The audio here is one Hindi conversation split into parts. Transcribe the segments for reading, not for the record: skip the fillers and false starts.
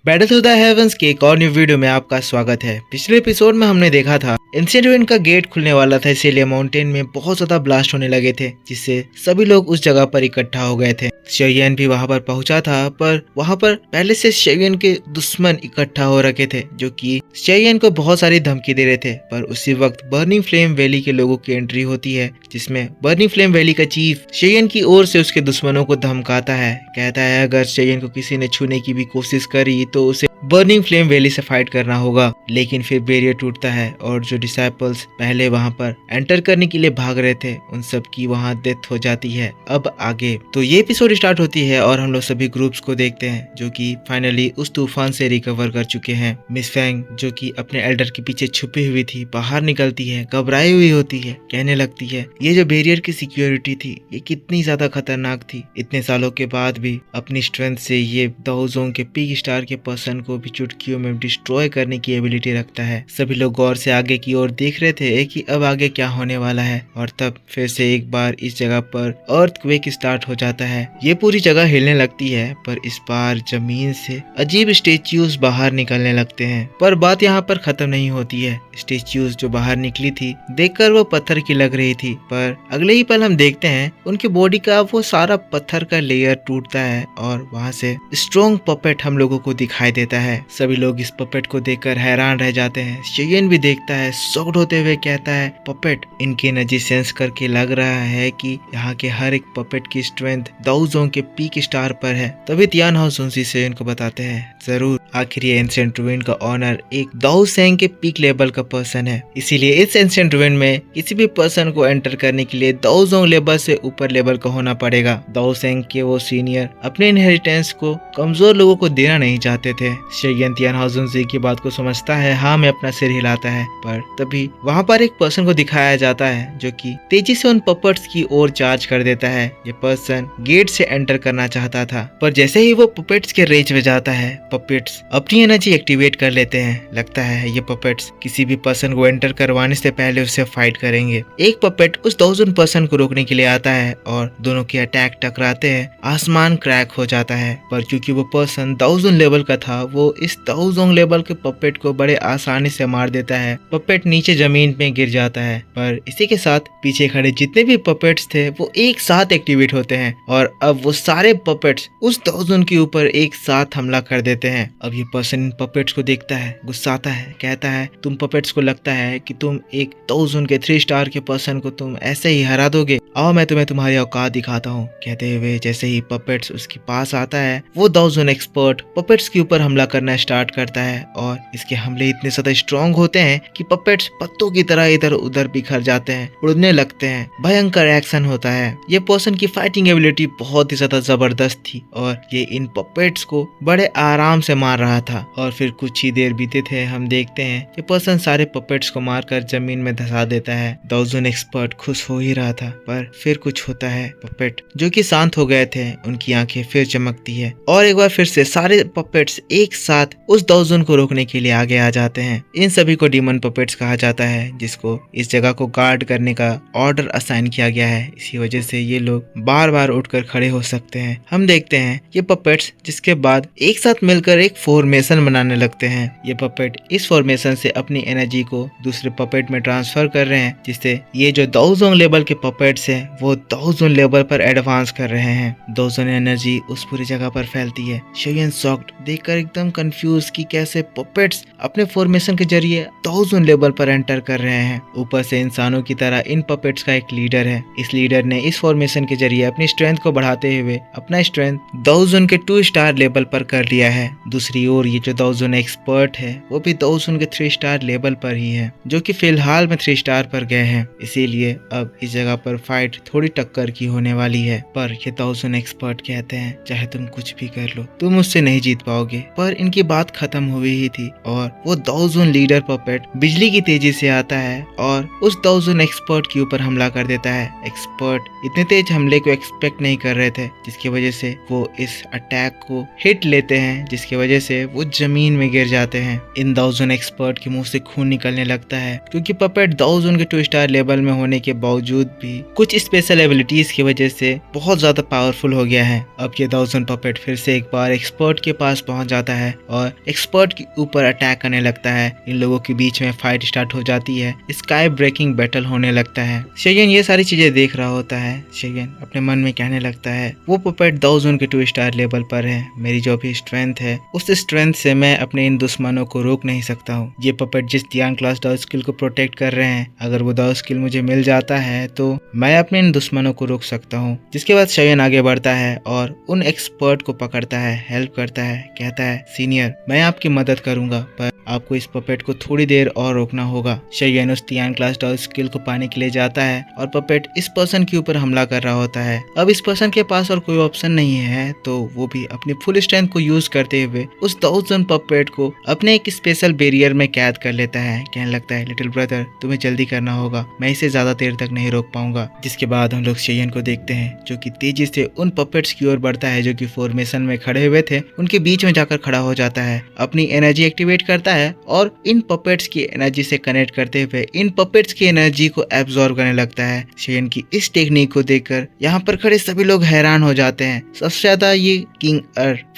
बैटल थ्रू द हेवंस के एक और न्यू वीडियो में आपका स्वागत है। पिछले एपिसोड में हमने देखा था एंशिएंट रुइन का गेट खुलने वाला था, इसीलिए माउंटेन में बहुत ज्यादा ब्लास्ट होने लगे थे, जिससे सभी लोग उस जगह पर इकट्ठा हो गए थे। शेयन भी वहां पर पहुंचा था, पर वहां पर पहले से शेयन के दुश्मन इकट्ठा हो रखे थे, जो कि शेयन को बहुत सारी धमकी दे रहे थे। पर उसी वक्त बर्निंग फ्लेम वैली के लोगों की एंट्री होती है, जिसमें बर्निंग फ्लेम वैली का चीफ शेयन की ओर से उसके दुश्मनों को धमकाता है। कहता है अगर शेयन को किसी ने छूने की भी कोशिश करी तो उसे बर्निंग फ्लेम वैली से फाइट करना होगा। लेकिन फिर बैरियर टूटता है और जो डिसाइपल्स पहले वहां पर एंटर करने के लिए भाग रहे थे उन सब की वहां डेथ हो जाती है। अब आगे तो ये एपिसोड स्टार्ट होती है और हम लोग सभी ग्रुप्स को देखते हैं जो कि फाइनली उस तूफान से रिकवर कर चुके हैं। मिस फैंग जो कि अपने एल्डर के पीछे छुपी हुई थी बाहर निकलती है, घबराई हुई होती है, कहने लगती है ये जो बैरियर की सिक्योरिटी थी ये कितनी ज्यादा खतरनाक थी। इतने सालों के बाद भी अपनी स्ट्रेंथ से ये दाओजोंग के पीक स्टार के पर्सन को भी चुटकियों में डिस्ट्रॉय करने की एबिलिटी रखता है। सभी लोग गौर से आगे की ओर देख रहे थे कि अब आगे क्या होने वाला है, और तब फिर से एक बार इस जगह पर अर्थक्वेक स्टार्ट हो जाता है। ये पूरी जगह हिलने लगती है, पर इस बार जमीन से अजीब स्टेच्यूज बाहर निकलने लगते हैं। पर बात यहाँ पर खत्म नहीं होती है। स्टेच्यूज जो बाहर निकली थी देखकर वो पत्थर की लग रही थी, पर अगले ही पल हम देखते हैं उनकी बॉडी का वो सारा पत्थर का लेयर टूटता है और वहाँ से स्ट्रॉन्ग पपेट हम लोगों को दिखाई देता है। सभी लोग इस पपेट को देखकर हैरान रह जाते हैं। शेयन भी देखता है, शॉक्ड होते हुए कहता है पपेट इनकी एनर्जी सेंस करके लग रहा है कि यहाँ के हर एक पपेट की स्ट्रेंथ दाओजोंग के पीक स्टार पर है। तभी तियान हाओजुंसी शेयन को बताते हैं जरूर आखिर ये एंशिएंट रुइन का ऑनर एक दाओसेंग के पीक लेवल का पर्सन है, इसीलिए इस एंशिएंट रुइन में किसी भी पर्सन को एंटर करने के लिए दाओजोंग लेवल से ऊपर लेवल का होना पड़ेगा। दाओसेंग के वो सीनियर अपने इनहेरिटेंस को कमजोर लोगों को देना नहीं चाहते थे। शेयन तियान हाओजुंसी की बात को समझता है, हाँ में अपना सिर हिलाता है। पर तभी वहाँ पर एक पर्सन को दिखाया जाता है जो कि तेजी से उन पपेट्स की ओर चार्ज कर देता है। ये पर्सन गेट से एंटर करना चाहता था, पर जैसे ही वो पपेट्स के रेंज में जाता है पपेट्स अपनी एनर्जी एक्टिवेट कर लेते हैं। लगता है ये पपेट्स किसी भी पर्सन को एंटर करवाने से पहले उससे फाइट करेंगे। एक पपेट उस 1000 पर्सन को रोकने के लिए आता है और दोनों के अटैक टकराते हैं। आसमान क्रैक हो जाता है, पर क्योंकि वो पर्सन 1000 लेवल का था वो इस दाओजोंग लेवल के पपेट को बड़े आसानी से मार देता है। पपेट नीचे जमीन में गिर जाता है, पर इसी के साथ पीछे खड़े जितने भी पपेट्स थे वो एक साथ एक्टिवेट होते हैं और अब वो सारे पपेट्स उस दाओजोंग के ऊपर एक साथ हमला कर देते हैं। अब ये पर्सन इन पपेट्स को देखता है, गुस्साता है, कहता है तुम पपेट्स को लगता है कि तुम एक दाओजोंग के 3 स्टार के पर्सन को तुम ऐसे ही हरा दोगे, आओ मैं तुम्हें तुम्हारी औकात दिखाता हूँ। कहते हुए जैसे ही पपेट्स उसके पास आता है वो दाओजोंग एक्सपर्ट पपेट्स के ऊपर हमला करना स्टार्ट करता है और इसके हमले इतने ज्यादा स्ट्रॉन्ग होते हैं कि पपेट्स पत्तों की तरह इधर उधर बिखर जाते हैं, उड़ने लगते हैं। भयंकर एक्शन होता है। ये पर्सन की फाइटिंग एबिलिटी बहुत ही ज्यादा जबरदस्त थी और ये इन पपेट्स को बड़े आराम से मार रहा था। और फिर कुछ ही देर बीते थे हम देखते हैं ये पर्सन सारे पपेट्स को मारकर जमीन में धंसा देता है। दाओजोंग एक्सपर्ट खुश हो ही रहा था, पर फिर कुछ होता है। पपेट जो कि शांत हो गए थे उनकी आंखें फिर चमकती है और एक बार फिर से सारे पपेट्स एक साथ उस दाओजोंग को रोकने के लिए आगे आ जाते हैं। इन सभी को डीमन पपेट्स कहा जाता है, जिसको इस जगह को गार्ड करने का ऑर्डर असाइन किया गया है। इसी वजह से ये लोग बार बार उठकर खड़े हो सकते हैं। हम देखते हैं ये पपेट्स जिसके बाद एक साथ मिलकर एक फॉर्मेशन बनाने लगते हैं। ये पपेट इस फॉर्मेशन से अपनी एनर्जी को दूसरे पपेट में ट्रांसफर कर रहे हैं, जिससे ये जो दाओजोंग लेवल के पपेट्स हैं वो दाओजोंग लेवल पर एडवांस कर रहे हैं। दाओजोंग एनर्जी उस पूरी जगह पर फैलती है। शेयन शॉक्ड देखकर एकदम कंफ्यूज कि कैसे पपेट्स अपने फॉर्मेशन के जरिए दाओजोंग लेवल पर एंटर कर रहे हैं। ऊपर से इंसानों की तरह इन पपेट्स का एक लीडर है। इस लीडर ने इस फॉर्मेशन के जरिए अपनी स्ट्रेंथ को बढ़ाते हुए अपना स्ट्रेंथ दाओजोंग के 2 स्टार लेवल पर कर लिया है। दूसरी ओर ये जो दाओजोंग एक्सपर्ट है वो भी दाओजोंग के 3 स्टार लेवल पर ही है, जो कि फिलहाल में 3 स्टार पर गए हैं। इसीलिए अब इस जगह पर फाइट थोड़ी टक्कर की होने वाली है। पर ये दाओजोंग एक्सपर्ट कहते हैं चाहे तुम कुछ भी कर लो तुम मुझसे नहीं जीत पाओगे। पर इनकी बात खत्म हुई ही थी और वो दाओजोंग लीडर पपेट बिजली की तेजी से आता है और उस दाओजोंग एक्सपर्ट के ऊपर हमला कर देता है। एक्सपर्ट इतने तेज हमले को एक्सपेक्ट नहीं कर रहे थे, जिसकी वजह से वो इस अटैक को हिट लेते हैं, जिसकी वजह से वो जमीन में गिर जाते हैं। इन दाओजोंग एक्सपर्ट के मुंह से खून निकलने लगता है, क्योंकि पपेट दाओजोंग के 2 स्टार लेवल में होने के बावजूद भी कुछ स्पेशल एबिलिटीज की वजह से बहुत ज्यादा पावरफुल हो गया है। अब ये 1000 पपेट फिर से एक बार एक्सपर्ट के पास पहुंच जाता है और एक्सपर्ट के ऊपर अटैक करने लगता है। इन लोगों के बीच में फाइट स्टार्ट हो जाती है, स्काई ब्रेकिंग बैटल होने लगता है। शेयन ये सारी चीजें देख रहा होता है। शेयन अपने मन में कहने लगता है वो पपेट 1000 के 2 स्टार लेवल पर है। मेरी जो भी स्ट्रेंथ है उस स्ट्रेंथ से मैं अपने इन दुश्मनों को रोक नहीं सकता हूँ। ये पपेट जिस टियान क्लास दाओ स्किल को प्रोटेक्ट कर रहे हैं, अगर वो दाओ स्किल मुझे मिल जाता है तो मैं अपने इन दुश्मनों को रोक सकता हूँ। जिसके बाद शेयन आगे बढ़ता है और उन एक्सपर्ट को पकड़ता है, हेल्प करता है, कहता है सीनियर मैं आपकी मदद करूंगा पर आपको इस पपेट को थोड़ी देर और रोकना होगा। शेयन उस टियान क्लास दाओ स्किल को पाने के लिए जाता है और पपेट इस पर्सन के ऊपर हमला कर रहा होता है। अब इस पर्सन के पास और कोई ऑप्शन नहीं है तो वो भी अपनी फुल स्ट्रेंथ को यूज करते हुए उस 1000 पपेट को अपने एक स्पेशल बैरियर में कैद कर लेता है। कहने लगता है लिटिल ब्रदर तुम्हें जल्दी करना होगा, मैं इसे ज्यादा देर तक नहीं रोक पाऊंगा। जिसके बाद हम लोग शेयन को देखते हैं जो कि तेजी से उन पपेट्स की ओर बढ़ता है जो कि फॉर्मेशन में खड़े हुए थे, उनके बीच में जाकर खड़ा हो जाता है, अपनी एनर्जी एक्टिवेट करता है और इन पपेट्स की एनर्जी से कनेक्ट करते हुए इन पपेट्स की एनर्जी को एब्जॉर्ब करने लगता है। शेयन की इस टेक्निक को देखकर यहाँ पर खड़े सभी लोग हैरान हो जाते हैं। सबसे ज्यादा ये किंग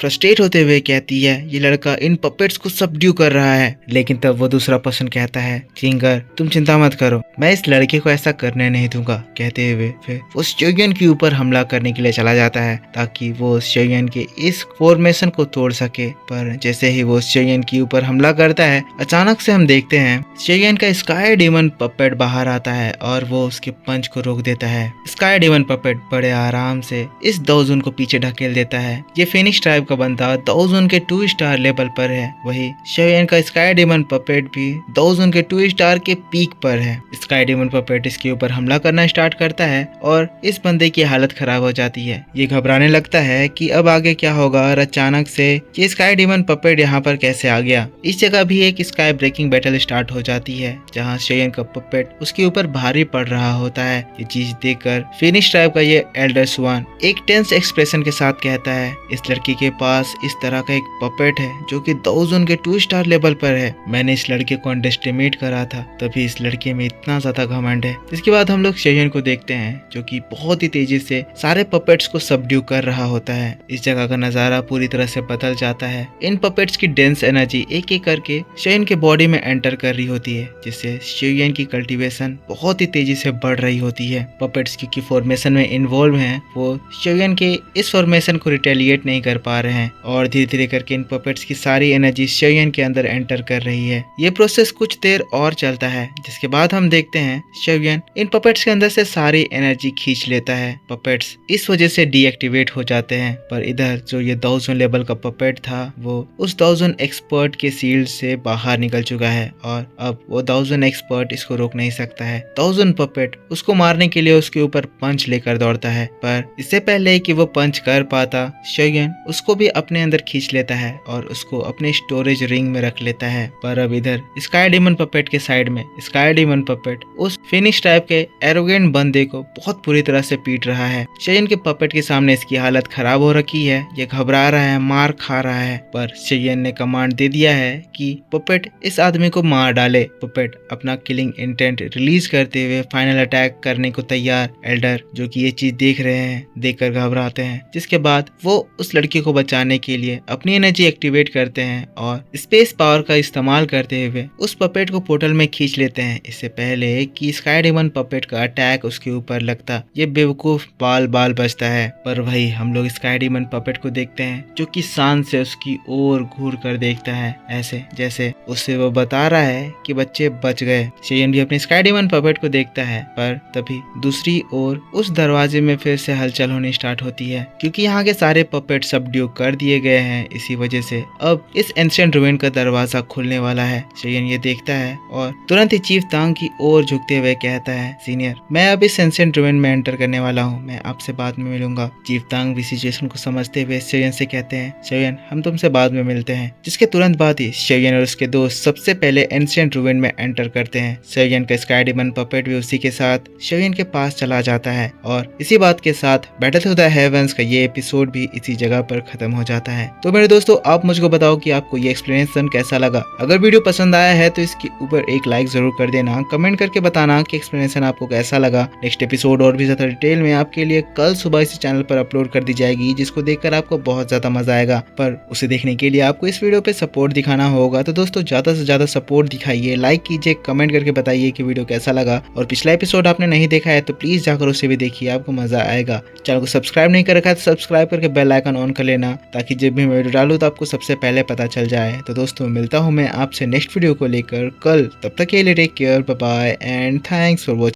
फ्रस्ट्रेट होते हुए कहती है ये लड़का इन पपेट्स को सबड्यू कर रहा है। लेकिन तब वो दूसरा पर्सन कहता है किंगर तुम चिंता मत करो, मैं इस लड़के को ऐसा करने नहीं दूंगा। कहते हुए फिर वो शेयन के ऊपर हमला करने के लिए चला जाता है ताकि वो शेयन के इस फॉर्मेशन को तोड़ सके। पर जैसे ही वो शेयन के ऊपर हमला करता है अचानक से हम देखते हैं शेयन का स्काई डेमन पपेट बाहर आता है और वो उसके पंच को रोक देता है। स्काई डेमन पपेट बड़े आराम से इस 1000 को पीछे ढकेल देता है। ये फिनिक्स ट्राइब का बंदा 1000 के 2 स्टार लेवल पर है, वही शेयन का स्काई डेमन पपेट भी 1000 के 2 स्टार के पीक पर है। स्काई डेमन पपेट इसके ऊपर हमला करना स्टार्ट करता है और इस बंदे की हालत खराब हो जाती है। ये घबराने लगता है कि अब आगे क्या होगा और अचानक से ये स्काई डेमन पपेट यहाँ पर कैसे आ गया। इस जगह भी एक स्काई ब्रेकिंग बैटल स्टार्ट हो जाती है जहाँ शेयन का पपेट उसके ऊपर भारी पड़ रहा होता है। ये चीज देखकर फिनिक्स ट्राइब का ये एल्डर स्वान एक टेंस एक्सप्रेशन के साथ कहता है इस लड़की के पास इस तरह का एक पपेट है जो कि 1000 के 2 स्टार लेवल पर है। मैंने इस लड़के को अंडरएस्टिमेट करा था तभी इस लड़के में इतना ज्यादा घमंड है। इसके बाद हम लोग शेयन को देखते हैं जो कि बहुत ही तेजी से सारे पपेट्स को सबड्यू कर रहा होता है। इस जगह का नजारा पूरी तरह से बदल जाता है। इन पपेट्स की डेंस एनर्जी एक एक करके शेयन के बॉडी में एंटर कर रही होती है जिससे शेयन की कल्टीवेशन बहुत ही तेजी से बढ़ रही होती है। पपेट्स की फॉर्मेशन में इन्वॉल्व हैं वो शेयन के इस फॉर्मेशन को रिटेलिएट नहीं कर पा रहे हैं और धीरे धीरे करके इन पपेट्स की सारी एनर्जी शेयन के अंदर एंटर कर रही है। ये प्रोसेस कुछ देर और चलता है जिसके बाद हम देखते हैं शेयन इन पपेट्स के अंदर से सारी एनर्जी खींच लेता है। पपेट्स इस वजह से डीएक्टिवेट हो जाते हैं। पर इधर जो ये 1000 लेवल का पपेट था वो उस 1000 एक्सपर्ट के सील्ड से बाहर निकल चुका है और अब वो 1000 एक्सपर्ट इसको रोक नहीं सकता है। 1000 पपेट उसको मारने के लिए उसके ऊपर पंच लेकर दौड़ता है पर इससे पहले कि वो पंच कर पाता शेयन उसको भी अपने अंदर खींच लेता है और उसको अपने स्टोरेज रिंग में रख लेता है। पर अब इधर स्काई डेमन पपेट के साइड में स्काई डेमन पपेट उस फिनिक्स टाइप के एरोगेंट बंदे को बहुत बुरी तरह से पीट रहा है। शेयन के पपेट के सामने इसकी हालत खराब हो रखी है, ये घबरा रहा है, मार खा रहा है। पर शेयन ने कमांड दे दिया है कि पपेट इस आदमी को मार डाले। पपेट अपना किलिंग इंटेंट रिलीज करते हुए फाइनल अटैक करने को तैयार। एल्डर जो कि ये चीज देख रहे हैं देखकर घबराते हैं जिसके बाद वो उस लड़की को बचाने के लिए अपनी एनर्जी एक्टिवेट करते हैं और स्पेस पावर का इस्तेमाल करते हुए उस पपेट को पोर्टल में खींच लेते हैं इससे पहले कि स्काई डेमन पपेट का अटैक उसके ऊपर लगता। ये बेवकूफ बाल बाल बचता है। पर वही हम लोग स्काई डेमन पपेट को देखते हैं जो कि शान से उसकी ओर घूर कर देखता है ऐसे जैसे उससे वो बता रहा है कि बच्चे बच गए। शेयन भी अपने स्काई डेमन पपेट को देखता है पर तभी दूसरी ओर उस दरवाजे में फिर से हलचल होनी स्टार्ट होती है क्योंकि यहाँ के सारे पपेट सबड्यू कर दिए गए हैं। इसी वजह से अब इस एंशिएंट रूइन का दरवाजा खुलने वाला है। शेयन ये देखता है और तुरंत ही चीफ तांग की ओर झुकते हुए कहता है सीनियर मैं अब इस एंशिएंट रूइन में एंटर करने वाला हूँ, मैं आपसे बाद में मिलूंगा। चीफ तांग भी सिचुएशन को समझते हुए शेयन से कहते हैं शेयन हम तुमसे बाद में मिलते हैं। जिसके तुरंत बाद ही सेवियन और उसके दोस्त सबसे पहले एंशिएंट रूइन में एंटर करते हैं। सेवियन का स्काई डेमन पपेट भी उसी के साथ सेवियन के पास चला जाता है और इसी बात के साथ बैटल थ्रू द हेवंस का ये एपिसोड भी इसी जगह पर खत्म हो जाता है। तो मेरे दोस्तों, आप मुझको बताओ कि आपको ये एक्सप्लेनेशन कैसा लगा। अगर वीडियो पसंद आया है तो इसके ऊपर एक लाइक जरूर कर देना, कमेंट करके बताना कि एक्सप्लेनेशन आपको कैसा लगा। नेक्स्ट एपिसोड और भी ज्यादा डिटेल में आपके लिए कल सुबह इसी चैनल पर अपलोड कर दी जाएगी, जिसको देखकर आपको बहुत ज्यादा मजा आएगा। पर उसे देखने के लिए आपको इस वीडियो पे सपोर्ट दिखाना होगा। तो दोस्तों, ज्यादा से ज्यादा सपोर्ट दिखाइए, लाइक कीजिए, कमेंट करके बताइए कि वीडियो कैसा लगा। और पिछला एपिसोड आपने नहीं देखा है तो प्लीज जाकर उसे भी देखिए, आपको मजा आएगा। चैनल को सब्सक्राइब नहीं कर रखा है तो सब्सक्राइब करके बेल आइकन ऑन कर लेना, ताकि जब भी मैं वीडियो डालूं तो आपको सबसे पहले पता चल जाए। तो दोस्तों, मिलता हूं मैं आपसे नेक्स्ट वीडियो को लेकर कल। तब तक के लिए take care, bye bye and thanks for watching.